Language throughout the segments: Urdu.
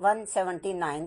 179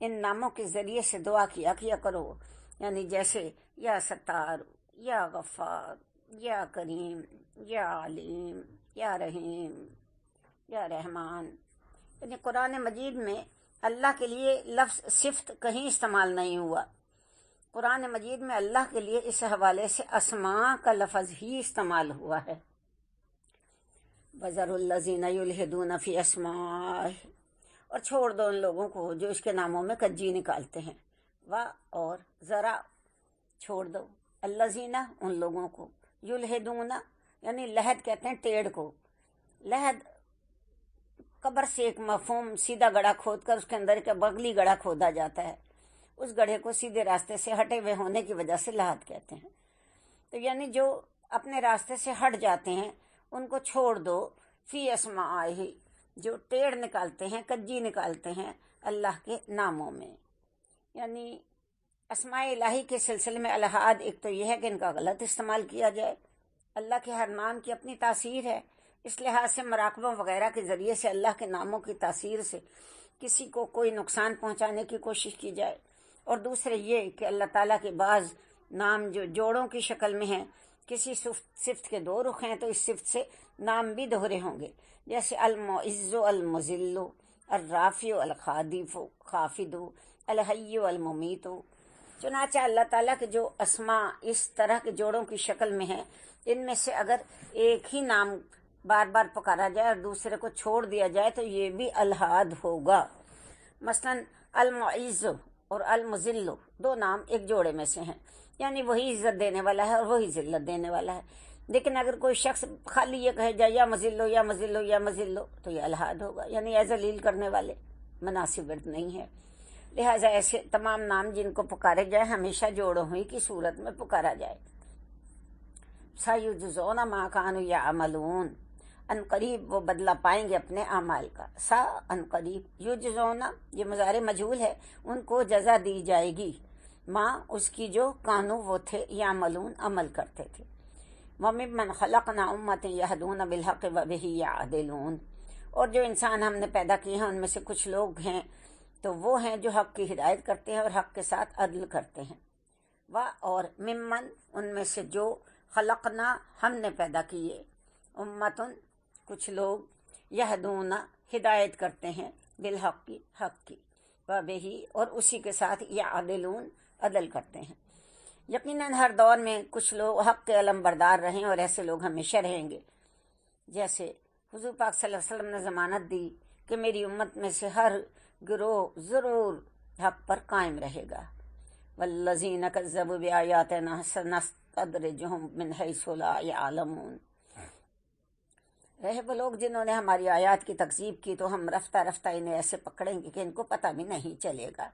ان ناموں کے ذریعے سے دعا کیا کرو، یعنی جیسے یا ستار، یا غفار، یا کریم، یا علیم، یا رحیم، یا رحمان۔ یعنی قرآن مجید میں اللہ کے لیے لفظ صفت کہیں استعمال نہیں ہوا، قرآن مجید میں اللہ کے لیے اس حوالے سے اسماء کا لفظ ہی استعمال ہوا ہے۔ وَذَرُوا الَّذِينَ يُلْحِدُونَ فِي أَسْمَائِهِ، اور چھوڑ دو ان لوگوں کو جو اس کے ناموں میں کجی نکالتے ہیں۔ اور ذرا چھوڑ دو، الذین ان لوگوں کو، یلحدون یعنی لحد کہتے ہیں ٹیڑھ کو۔ لحد قبر سے ایک مفہوم سیدھا گڑھا کھود کر اس کے اندر ایک بغلی گڑھا کھودا جاتا ہے، اس گڑھے کو سیدھے راستے سے ہٹے ہوئے ہونے کی وجہ سے لحد کہتے ہیں۔ تو یعنی جو اپنے راستے سے ہٹ جاتے ہیں ان کو چھوڑ دو، فی اسمائہ جو ٹیڑھ نکالتے ہیں، کجی نکالتے ہیں اللہ کے ناموں میں۔ یعنی اسماء الہی کے سلسلے میں الحاد ایک تو یہ ہے کہ ان کا غلط استعمال کیا جائے۔ اللہ کے ہر نام کی اپنی تاثیر ہے، اس لحاظ سے مراقبوں وغیرہ کے ذریعے سے اللہ کے ناموں کی تاثیر سے کسی کو کوئی نقصان پہنچانے کی کوشش کی جائے۔ اور دوسرے یہ کہ اللہ تعالیٰ کے بعض نام جو جوڑوں کی شکل میں ہیں، کسی صفت کے دو رخ ہیں تو اس صفت سے نام بھی دوہرے ہوں گے، جیسے المعز المذل، الرافع الخافض، الحی الممیت۔ چنانچہ اللہ تعالیٰ کے جو اسماء اس طرح کے جوڑوں کی شکل میں ہیں، ان میں سے اگر ایک ہی نام بار بار پکارا جائے اور دوسرے کو چھوڑ دیا جائے تو یہ بھی الحاد ہوگا۔ مثلا المعز اور المذل دو نام ایک جوڑے میں سے ہیں، یعنی وہی عزت دینے والا ہے اور وہی ذلت دینے والا ہے۔ لیکن اگر کوئی شخص خالی یہ کہے جائے یا مذلو یا مذلو یا مذلو تو یہ الحاد ہوگا، یعنی ذلیل کرنے والے، مناسب ورد نہیں ہے۔ لہٰذا ایسے تمام نام جن کو پکارے جائے ہمیشہ جوڑوں ہی کی صورت میں پکارا جائے۔ سَيُجْزَوْنَ مَا كَانُوا يَعْمَلُونَ، ان قریب وہ بدلہ پائیں گے اپنے اعمال کا۔ سا ان قریب، یجزون یہ مضارع مجہول ہے، ان کو جزا دی جائے گی، ماں اس کی جو کانو وہ تھے، یعملون عمل کرتے تھے۔ وَمِمَّنْ خَلَقْنَا أُمَّةً يَهْدُونَ بِالْحَقِّ وَبِهِ يَعْدِلُونَ، اور جو انسان ہم نے پیدا کیے ہیں ان میں سے کچھ لوگ ہیں تو وہ ہیں جو حق کی ہدایت کرتے ہیں اور حق کے ساتھ عدل کرتے ہیں۔ اور ممن ان میں سے جو خلقنا ہم نے پیدا کیے، امتن کچھ لوگ، یہدون ہدایت کرتے ہیں، بالحق کی حق کی، وبہی اور اسی کے ساتھ یعدلون عدل کرتے ہیں۔ یقیناً ہر دور میں کچھ لوگ حق کے علم بردار رہیں اور ایسے لوگ ہمیشہ رہیں گے۔ جیسے حضور پاک صلی اللہ علیہ وسلم نے ضمانت دی کہ میری امت میں سے ہر گروہ ضرور حق پر قائم رہے گا۔ والذین کذبوا بآیاتنا سنستدرجهم من حیث لا یعلمون، رہے وہ لوگ جنہوں نے ہماری آیات کی تکذیب کی تو ہم رفتہ رفتہ انہیں ایسے پکڑیں گے کہ ان کو پتہ بھی نہیں چلے گا۔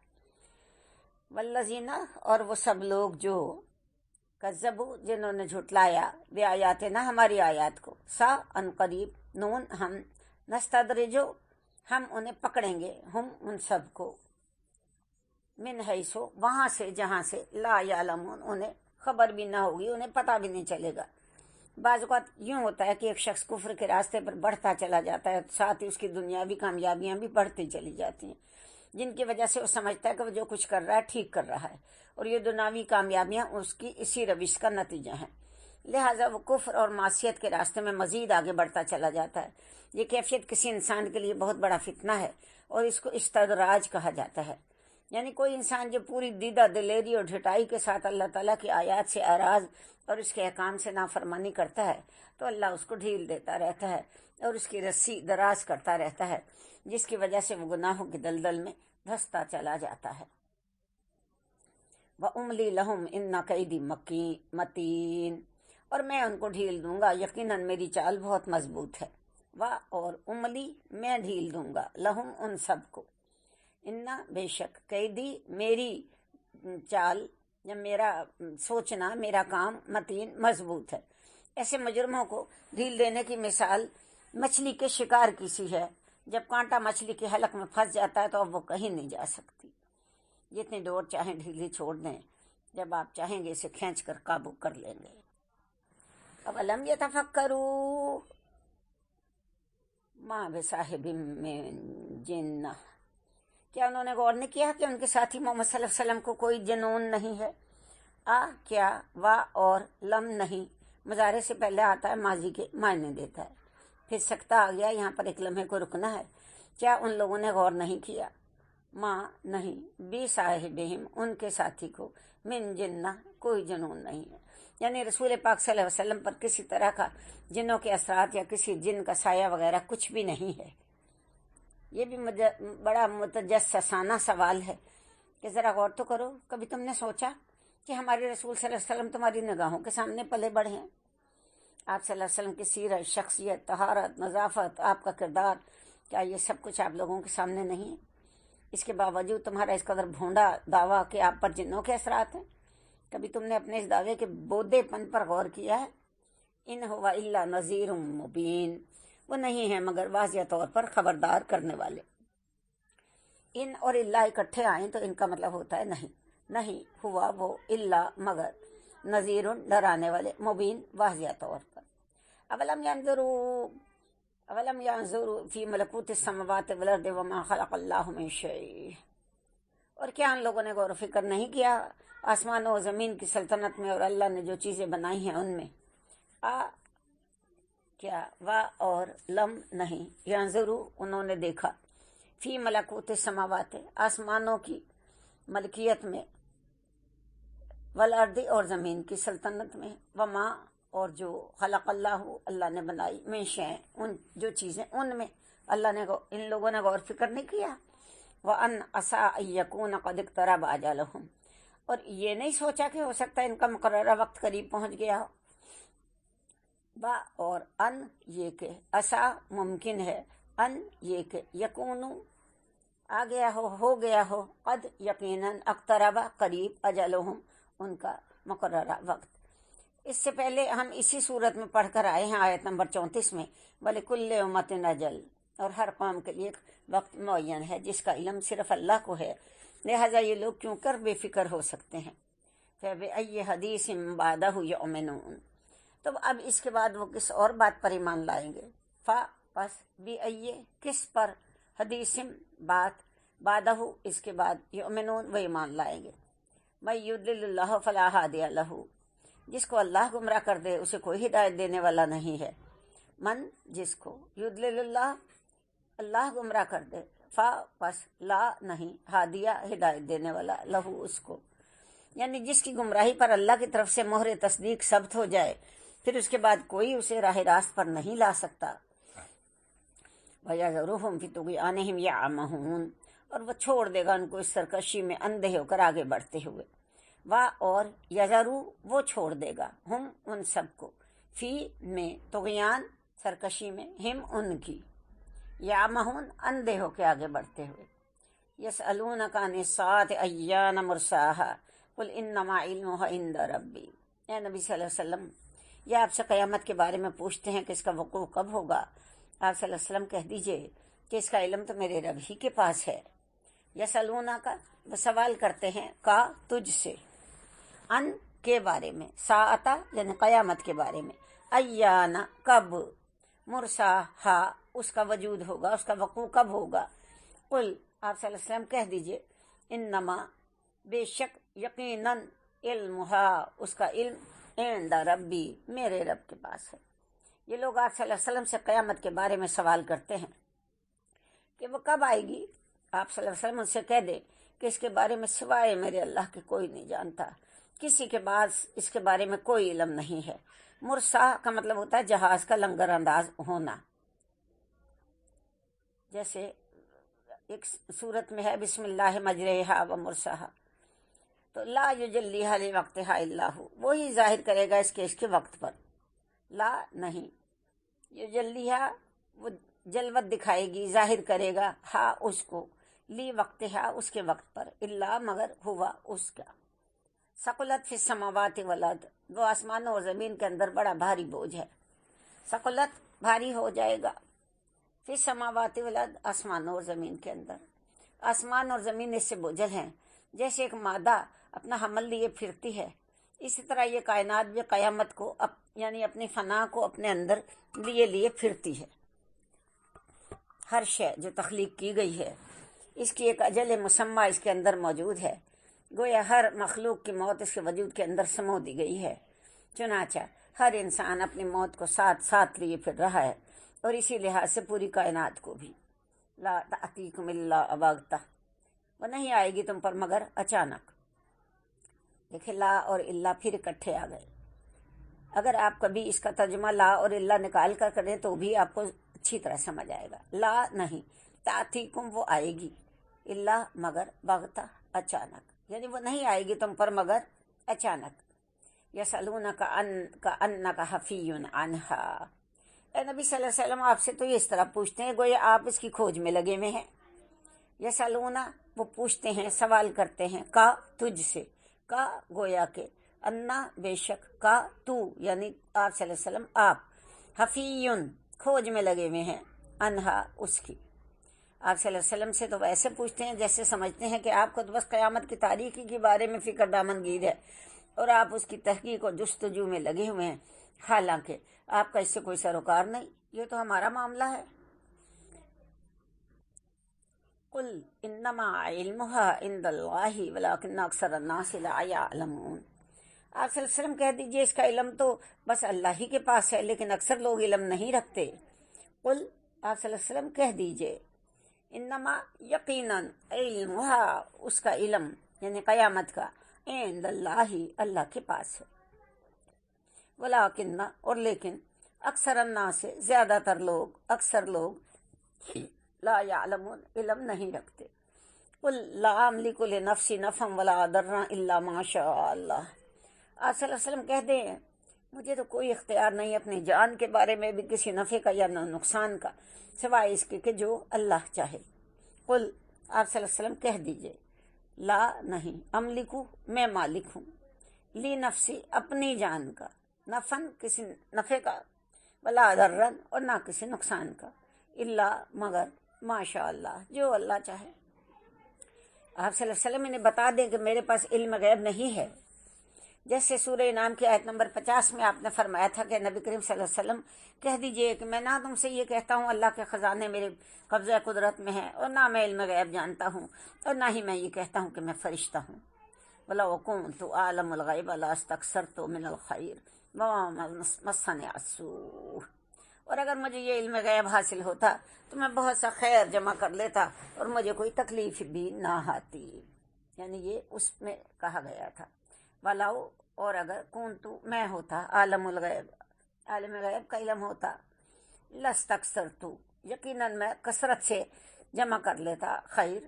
والذین اور وہ سب لوگ جو کذبوا جنہوں نے جھٹلایا، بآیاتنا ہماری آیات کو، سا ان قریب، نون ہم، نستدرجو ہم انہیں پکڑیں گے، ہم ان سب کو، من حیث وہاں سے جہاں سے، لا یعلمون انہیں خبر بھی نہ ہوگی، انہیں پتہ بھی نہیں چلے گا۔ بعض اوقات یوں ہوتا ہے کہ ایک شخص کفر کے راستے پر بڑھتا چلا جاتا ہے، ساتھ ہی اس کی دنیاوی کامیابیاں بھی بڑھتی چلی جاتی ہیں، جن کی وجہ سے وہ سمجھتا ہے کہ وہ جو کچھ کر رہا ہے ٹھیک کر رہا ہے، اور یہ دنیاوی کامیابیاں اس کی اسی روش کا نتیجہ ہیں۔ لہٰذا وہ کفر اور معصیت کے راستے میں مزید آگے بڑھتا چلا جاتا ہے۔ یہ کیفیت کسی انسان کے لیے بہت بڑا فتنہ ہے اور اس کو استدراج کہا جاتا ہے۔ یعنی کوئی انسان جو پوری دیدہ دلیری اور ڈھٹائی کے ساتھ اللہ تعالیٰ کی آیات سے اعراض اور اس کے احکام سے نافرمانی کرتا ہے تو اللہ اس کو ڈھیل دیتا رہتا ہے اور اس کی رسی دراز کرتا رہتا ہے، جس کی وجہ سے وہ گناہوں کی دلدل میں دھستا چلا جاتا ہے۔ وَأُمْلِي لَهُمْ إِنَّ كَيْدِي مَتِينٌ، اور میں ان کو ڈھیل دوں گا، یقیناً میری چال بہت مضبوط ہے۔ اور املی میں ڈھیل دوں گا، لہم ان سب کو، انا بے شک، قیدی میری چال یا میرا سوچنا، میرا کام، متین مضبوط ہے۔ ایسے مجرموں کو ڈھیل دینے کی مثال مچھلی کے شکار کی سی ہے۔ جب کانٹا مچھلی کے حلق میں پھنس جاتا ہے تو اب وہ کہیں نہیں جا سکتی، جتنی دور چاہیں ڈھیلی چھوڑ دیں، جب آپ چاہیں گے اسے کھینچ کر قابو کر لیں گے۔ اولم یتفکروا ما بصاحب من جنہ، کیا انہوں نے غور نہیں کیا کہ ان کے ساتھی محمد صلی اللہ علیہ وسلم کو کوئی جنون نہیں ہے؟ کیا وا اور لم نہیں مضارع سے پہلے آتا ہے، ماضی کے معنی دیتا ہے، پھر سکتہ آ گیا، یہاں پر ایک لمحے کو رکنا ہے۔ کیا ان لوگوں نے غور نہیں کیا؟ ماں نہیں بی صاحبہم ان کے ساتھی کو من جنہ کوئی جنون نہیں ہے، یعنی رسول پاک صلی اللہ علیہ وسلم پر کسی طرح کا جنوں کے اثرات یا کسی جن کا سایہ وغیرہ کچھ بھی نہیں ہے۔ یہ بھی بڑا متجسسانہ سوال ہے کہ ذرا غور تو کرو، کبھی تم نے سوچا کہ ہمارے رسول صلی اللہ علیہ وسلم تمہاری نگاہوں کے سامنے پلے بڑھے ہیں؟ آپ صلی اللہ علیہ وسلم کی سیرت، شخصیت، طہارت، نظافت، آپ کا کردار، کیا یہ سب کچھ آپ لوگوں کے سامنے نہیں ہے؟ اس کے باوجود تمہارا اس قدر بھونڈا دعویٰ کہ آپ پر جنوں کے اثرات ہیں، کبھی تم نے اپنے اس دعوے کے بودے پن پر غور کیا ہے؟ ان ہوا الا نذیر مبین، وہ نہیں ہے مگر واضح طور پر خبردار کرنے والے۔ ان اور اللہ اکٹھے آئیں تو ان کا مطلب ہوتا ہے نہیں ہوا وہ الا مگر نذیر ڈرانے والے، مبین واضح طور پر۔ اولم ينظروا فی ملکوت السماوات والارض وما خلق اللہ من شیء، اور کیا ان لوگوں نے غور و فکر نہیں کیا آسمان و زمین کی سلطنت میں اور اللہ نے جو چیزیں بنائی ہیں ان میں؟ کیا وا اور لم نہیں ینظروا انہوں نے دیکھا، فی ملکوت السماوات آسمانوں کی ملکیت میں، والارض اور زمین کی سلطنت میں، وما اور جو خلق اللہ اللہ نے بنائی، من شیء ان جو چیزیں ان میں اللہ نے ان لوگوں نے غور فکر نہیں کیا۔ وَأَنْ عَسَىٰ أَن يَكُونَ قَدِ اقْتَرَبَ أَجَلُهُمْ، اور یہ نہیں سوچا کہ ہو سکتا ہے ان کا مقررہ وقت قریب پہنچ گیا ہو۔ با اور ان یہ کہ عسا ممکن ہے، ان یہ کہ یکون آ گیا ہو گیا ہو، قد یقیناً اقترب قریب، اجلہم ان کا مقررہ وقت۔ اس سے پہلے ہم اسی صورت میں پڑھ کر آئے ہیں آیت نمبر 34 میں، وَلِكُلِّ أُمَّةٍ أَجَلٌ، اور ہر قوم کے لیے ایک وقت معین ہے جس کا علم صرف اللہ کو ہے، لہٰذا یہ لوگ کیوں کر بے فکر ہو سکتے ہیں۔ فَبِأَيِّ حَدِيثٍ بَعْدَهُ يُؤْمِنُونَ، تو اب اس کے بعد وہ کس اور بات پر ایمان لائیں گے؟ پس بِأَيِّ کس پر، حدیث بات، بعدہ اس کے بعد، یؤمنون وہ ایمان لائیں گے۔ مَن یضلل اللہ فلا ہادی لہ، جس کو اللہ گمراہ کر دے اسے کوئی ہدایت دینے والا نہیں ہے۔ من جس کو، یضلل اللہ اللہ گمراہ کر دے، پس لا نہیں ہادیہ ہدایت دینے والا، لہو اس کو، یعنی جس کی گمراہی پر اللہ کی طرف سے مہر تصدیق ثبت ہو جائے پھر اس کے بعد کوئی اسے راہ راست پر نہیں لا سکتا۔ وَيَذَرُهُمْ فِي طُغْيَانِهِمْ يَعْمَهُونَ، اور وہ چھوڑ دے گا ان کو اس سرکشی میں اندھے ہو کر آگے بڑھتے ہوئے۔ اور یذرو وہ چھوڑ دے گا، ہم ان سب کو، فی میں طغیان سرکشی میں، ہم ان کی، یعمہون اندھے ہو کے آگے بڑھتے ہوئے۔ یسألونک عن الساعۃ ایان مرساہا قل انما علمھا عند ربی، اے نبی صلی اللہ علیہ وسلم یہ آپ سے قیامت کے بارے میں پوچھتے ہیں کہ اس کا وقوع کب ہوگا، آپ صلی اللہ علیہ وسلم کہہ دیجئے کہ اس کا علم تو میرے رب ہی کے پاس ہے۔ یسألونک وہ سوال کرتے ہیں کا تجھ سے، ان کے بارے میں، ساعت یعنی قیامت کے بارے میں، ایان کب، مرساہا اس کا وجود ہوگا، اس کا وقوع کب ہوگا۔ قل آپ صلی اللہ علیہ وسلم کہہ دیجئے، انما بے شک، یقیناً، علمھا اس کا علم، عند ربی میرے رب کے پاس ہے۔ یہ لوگ آپ صلی اللہ علیہ وسلم سے قیامت کے بارے میں سوال کرتے ہیں کہ وہ کب آئے گی۔ آپ صلی اللہ علیہ وسلم ان سے کہہ دے کہ اس کے بارے میں سوائے میرے اللہ کے کوئی نہیں جانتا، کسی کے بعد اس کے بارے میں کوئی علم نہیں ہے۔ مرسا کا مطلب ہوتا ہے جہاز کا لنگر انداز ہونا، جیسے ایک صورت میں ہے بسم اللہ مجریہا و مرساہا، تو لا یجلیہا لوقتہا الا ہو، وہی ظاہر کرے گا اس کے وقت پر، لا نہیں، یجلیہا وہ جلوت دکھائے گی، ظاہر کرے گا، ہا اس کو، لی وقتہا اس کے وقت پر، الا مگر، ہوا اس کا، ثقلت فی السماوات والارض وہ آسمانوں اور زمین کے اندر بڑا بھاری بوجھ ہے۔ ثقلت بھاری ہو جائے گا، فی السماوات والارض آسمانوں اور زمین کے اندر، آسمان اور زمین اس سے بوجھل ہیں، جیسے ایک مادہ اپنا حمل لیے پھرتی ہے، اسی طرح یہ کائنات بھی قیامت کو یعنی اپنی فنا کو اپنے اندر لیے پھرتی ہے۔ ہر شے جو تخلیق کی گئی ہے اس کی ایک اجل مسمہ اس کے اندر موجود ہے، گویا ہر مخلوق کی موت اس کے وجود کے اندر سمو دی گئی ہے، چنانچہ ہر انسان اپنی موت کو ساتھ ساتھ لیے پھر رہا ہے، اور اسی لحاظ سے پوری کائنات کو بھی۔ لا تأتیکم الا بغتہ، وہ نہیں آئے گی تم پر مگر اچانک۔ دیکھیں لا اور اللہ پھر اکٹھے آ گئے۔ اگر آپ کبھی اس کا ترجمہ لا اور اللہ نکال کر کریں تو بھی آپ کو اچھی طرح سمجھ آئے گا۔ لا نہیں، تأتیکم وہ آئے گی، اللہ مگر بغتہ اچانک، یعنی وہ نہیں آئے گی تم پر مگر اچانک۔ یسألونک کأنک حفی عنہا، اے نبی صلی اللہ علیہ وسلم آپ سے تو یہ اس طرح پوچھتے ہیں گویا آپ اس کی کھوج میں لگے ہوئے ہیں۔ یسألونا وہ پوچھتے ہیں، سوال کرتے ہیں، کا تجھ سے، کا گویا کہ، انا بے شک، کا تو یعنی آپ صلی اللہ علیہ وسلم آپ، حفیٌ کھوج میں لگے ہوئے ہیں، انہا اس کی۔ آپ صلی اللہ علیہ وسلم سے تو ویسے پوچھتے ہیں جیسے سمجھتے ہیں کہ آپ کو تو بس قیامت کی تاریخی کے بارے میں فکر دامنگیر ہے اور آپ اس کی تحقیق اور جستجو میں لگے ہوئے ہیں، حالانکہ آپ کا اس سے کوئی سروکار نہیں، یہ تو ہمارا معاملہ ہے۔ قل انما علمها عند اللہ ولکن اکثر الناس لا یعلمون، آپ صلی اللہ علیہ وسلم کہہ دیجئے اس کا علم تو بس اللہ ہی کے پاس ہے، لیکن اکثر لوگ علم نہیں رکھتے۔ قل آپ صلی اللہ علیہ وسلم کہہ دیجئے، انما یقیناً علمها اس کا علم یعنی قیامت کا، عند اللہ اللہ کے پاس ہے، ولکن اور لیکن، اکثر الناس زیادہ تر لوگ، اکثر لوگ، لا یعلمون علم نہیں رکھتے۔ قل لا املک لنفسی نفعا ولا ضرا الا ما شاء اللہ، آپ صلی اللہ علیہ وسلم کہہ دیں مجھے تو کوئی اختیار نہیں اپنی جان کے بارے میں بھی کسی نفع کا یا نقصان کا، سوائے اس کے کہ جو اللہ چاہے۔ قل آپ صلی اللہ علیہ وسلم کہہ دیجئے، لا نہیں، املکو میں مالک ہوں، لی نفسی اپنی جان کا، نفعن کسی نفع کا، ولا ضرن اور نہ کسی نقصان کا، الا مگر ماشاء اللہ جو اللہ چاہے۔ آپ صلی اللہ علیہ وسلم انہیں بتا دیں کہ میرے پاس علم غیب نہیں ہے، جیسے سورہ انعام کی آیت نمبر 50 میں آپ نے فرمایا تھا کہ نبی کریم صلی اللہ علیہ وسلم کہہ دیجئے کہ میں نہ تم سے یہ کہتا ہوں اللہ کے خزانے میرے قبضہ قدرت میں ہیں، اور نہ میں علم غیب جانتا ہوں، اور نہ ہی میں یہ کہتا ہوں کہ میں فرشتہ ہوں۔ وَلَوْ كُنْتُ أَعْلَمُ الْغَيْبَ لَاسْتَكْثَرْتُ مِنَ الْخَيْرِ وَمَا مَسَّنِيَ السُّوءُ، اور اگر مجھے یہ علم غیب حاصل ہوتا تو میں بہت سا خیر جمع کر لیتا اور مجھے کوئی تکلیف بھی نہ آتی، یعنی یہ اس میں کہا گیا تھا۔ وَلَوْ اور اگر کنتو میں ہوتا، عالم الغیب عالم غیب کا علم ہوتا، لستکثرتو یقیناً میں کثرت سے جمع کر لیتا خیر،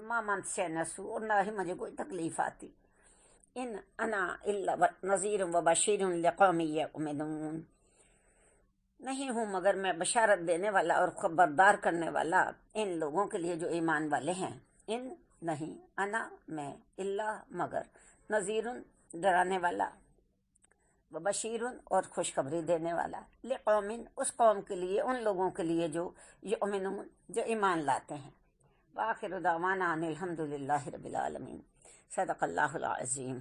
ما مسنی السوء اور نہ ہی مجھے کوئی تکلیف آتی۔ ان انا الا نذیر و بشیر لقوم یؤمنون، نہیں ہوں مگر میں بشارت دینے والا اور خبردار کرنے والا ان لوگوں کے لیے جو ایمان والے ہیں۔ ان نہیں، انا میں، الا مگر، نذیر ڈرانے والا، و بشیر اور خوشخبری دینے والا، لقوم اس قوم کے لیے، ان لوگوں کے لیے جو یؤمنون جو ایمان لاتے ہیں۔ وآخر دعوانا ان الحمد للہ رب العالمین۔ صدق اللہ العظیم۔